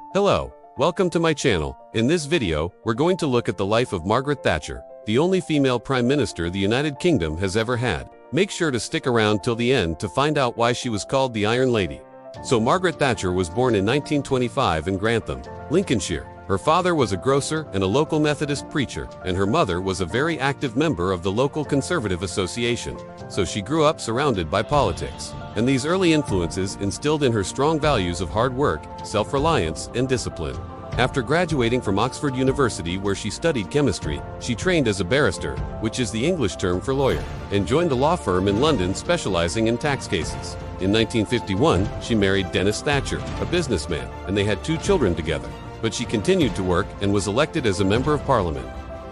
Hello, welcome to my channel. In this video, we're going to look at the life of Margaret Thatcher, the only female Prime Minister the United Kingdom has ever had. Make sure to stick around till the end to find out why she was called the Iron Lady. So Margaret Thatcher was born in 1925 in Grantham, Lincolnshire. Her father was a grocer and a local Methodist preacher, and her mother was a very active member of the local Conservative Association. So she grew up surrounded by politics. And these early influences instilled in her strong values of hard work, self-reliance, and discipline. After graduating from Oxford University, where she studied chemistry, she trained as a barrister, which is the English term for lawyer, and joined a law firm in London specializing in tax cases. In 1951, she married Dennis Thatcher, a businessman, and they had 2 children together. But she continued to work and was elected as a Member of Parliament.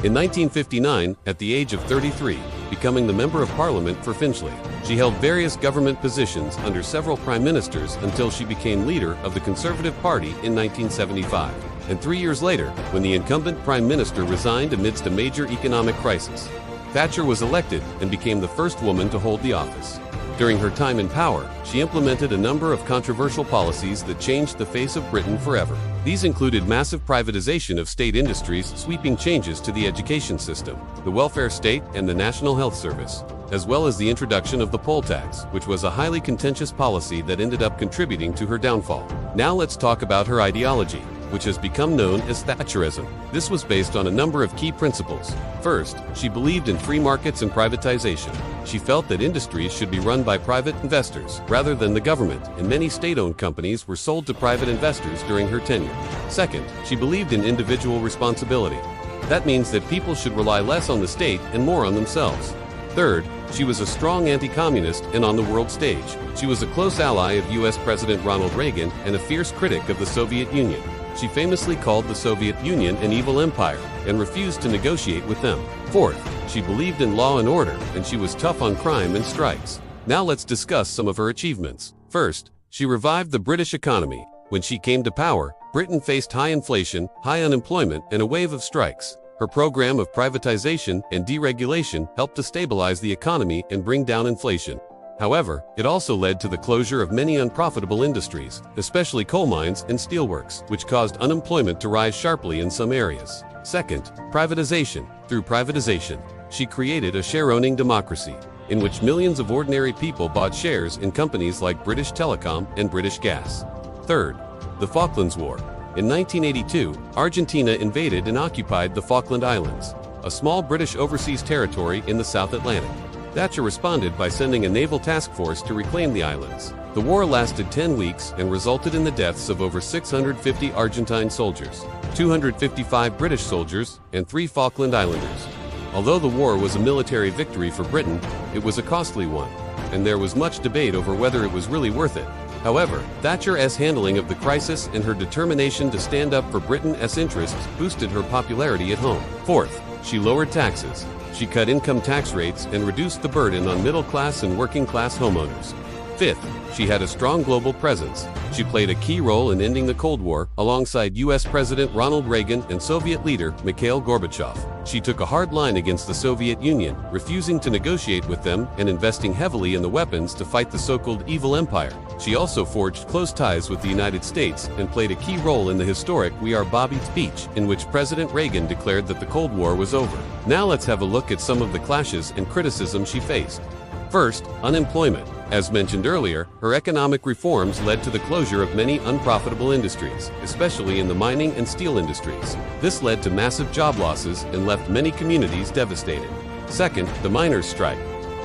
In 1959, at the age of 33, becoming the Member of Parliament for Finchley. She held various government positions under several prime ministers until she became leader of the Conservative Party in 1975. And 3 years later, when the incumbent prime minister resigned amidst a major economic crisis, Thatcher was elected and became the first woman to hold the office. During her time in power, she implemented a number of controversial policies that changed the face of Britain forever. These included massive privatization of state industries, sweeping changes to the education system, the welfare state, and the National Health Service, as well as the introduction of the poll tax, which was a highly contentious policy that ended up contributing to her downfall. Now let's talk about her ideology, which has become known as Thatcherism. This was based on a number of key principles. First, she believed in free markets and privatization. She felt that industries should be run by private investors rather than the government, and many state-owned companies were sold to private investors during her tenure. Second, she believed in individual responsibility. That means that people should rely less on the state and more on themselves. Third, she was a strong anti-communist and on the world stage. She was a close ally of U.S. President Ronald Reagan and a fierce critic of the Soviet Union. She famously called the Soviet Union an evil empire and refused to negotiate with them. Fourth, she believed in law and order, and she was tough on crime and strikes. Now let's discuss some of her achievements. First, she revived the British economy. When she came to power, Britain faced high inflation, high unemployment, and a wave of strikes. Her program of privatization and deregulation helped to stabilize the economy and bring down inflation. However, it also led to the closure of many unprofitable industries, especially coal mines and steelworks, which caused unemployment to rise sharply in some areas. Second, privatization. Through privatization, she created a share-owning democracy, in which millions of ordinary people bought shares in companies like British Telecom and British Gas. Third, the Falklands War. In 1982, Argentina invaded and occupied the Falkland Islands, a small British overseas territory in the South Atlantic. Thatcher responded by sending a naval task force to reclaim the islands. The war lasted 10 weeks and resulted in the deaths of over 650 Argentine soldiers, 255 British soldiers, and 3 Falkland Islanders. Although the war was a military victory for Britain, it was a costly one, and there was much debate over whether it was really worth it. However, Thatcher's handling of the crisis and her determination to stand up for Britain's interests boosted her popularity at home. Fourth, she lowered taxes. She cut income tax rates and reduced the burden on middle-class and working-class homeowners. Fifth, she had a strong global presence. She played a key role in ending the Cold War alongside U.S. President Ronald Reagan and Soviet leader Mikhail Gorbachev. She took a hard line against the Soviet Union, refusing to negotiate with them and investing heavily in the weapons to fight the so-called evil empire. She also forged close ties with the United States and played a key role in the historic We Are Bobby speech, in which President Reagan declared that the Cold War was over. Now let's have a look at some of the clashes and criticism she faced. First, unemployment. As mentioned earlier, her economic reforms led to the closure of many unprofitable industries, especially in the mining and steel industries. This led to massive job losses and left many communities devastated. Second, the miners' strike.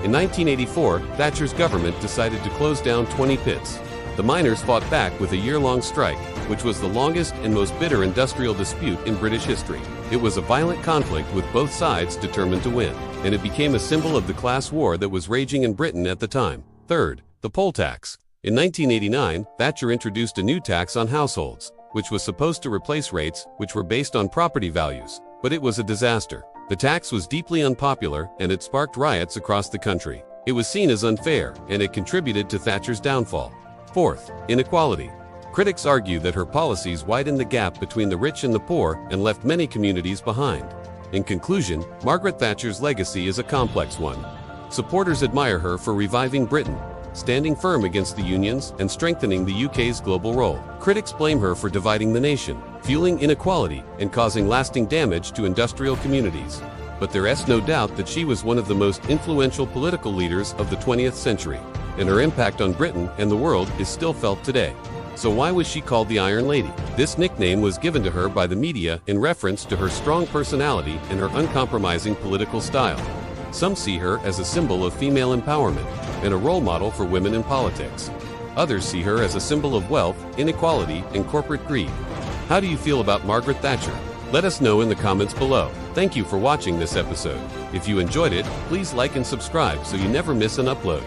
In 1984, Thatcher's government decided to close down 20 pits. The miners fought back with a year-long strike, which was the longest and most bitter industrial dispute in British history. It was a violent conflict with both sides determined to win, and it became a symbol of the class war that was raging in Britain at the time. Third, the poll tax. In 1989, Thatcher introduced a new tax on households, which was supposed to replace rates which were based on property values, but it was a disaster. The tax was deeply unpopular and it sparked riots across the country. It was seen as unfair and it contributed to Thatcher's downfall. Fourth, inequality. Critics argue that her policies widened the gap between the rich and the poor and left many communities behind. In conclusion, Margaret Thatcher's legacy is a complex one. Supporters admire her for reviving Britain, standing firm against the unions and strengthening the UK's global role. Critics blame her for dividing the nation, fueling inequality, and causing lasting damage to industrial communities. But there is no doubt that she was one of the most influential political leaders of the 20th century, and her impact on Britain and the world is still felt today. So why was she called the Iron Lady? This nickname was given to her by the media in reference to her strong personality and her uncompromising political style. Some see her as a symbol of female empowerment and a role model for women in politics. Others see her as a symbol of wealth, inequality, and corporate greed. How do you feel about Margaret Thatcher? Let us know in the comments below. Thank you for watching this episode. If you enjoyed it, please like and subscribe so you never miss an upload.